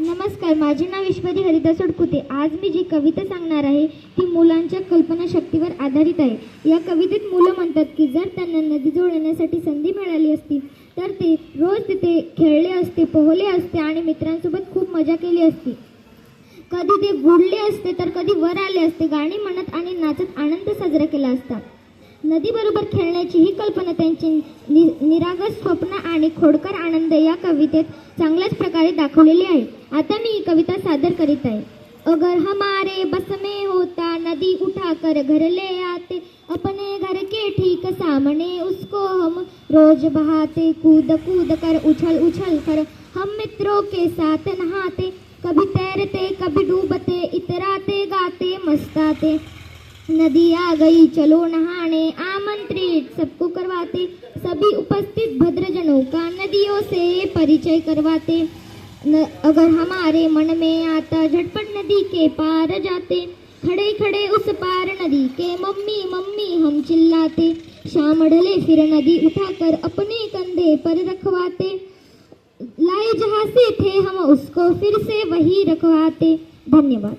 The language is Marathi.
नमस्कार, माझे नाव ईश्वरी हरिदास उडकुते. आज मी जी कविता सांगणार आहे ती मुलांच्या कल्पनाशक्तीवर आधारित आहे. या कवितेत मुलं म्हणतात की जर त्यांना नदीजवळ येण्यासाठी संधी मिळाली असती तर ते रोज तिथे खेळले असते, पोहले असते आणि मित्रांसोबत खूप मजा केली असती. कधी ते बुडले असते तर कधी वर आले असते, गाणी म्हणत आणि नाचत आनंद साजरा केला असता. नदीबरोबर खेळण्याची ही कल्पना, त्यांची निरागस स्वप्न आणि खोडकर आनंद या कवितेत चांगल्याच प्रकारे दाखवलेली आहे. आता मी ही कविता सादर करीत आहे. अगर हमारे बस में होता नदी उठा कर घर ले आते, अपने घर के ठीक सामने उसको हम रोज बहाते, कूद कूद कर उछल उछल कर हम मित्रों के साथ नहाते, कभी तैरते कभी डूबते, इतराते गाते मस्ताते. नदी आ गई चलो नहाने, आमंत्रित सबको करवाते, सभी उपस्थित भद्रजनों का नदियों से परिचय करवाते. अगर हमारे मन में आता झटपट नदी के पार जाते, खड़े खड़े उस पार नदी के मम्मी मम्मी हम चिल्लाते. शाम ढले फिर नदी उठाकर अपने कंधे पर रखवाते, लाए जहाँ से थे हम उसको फिर से वही रखवाते. धन्यवाद.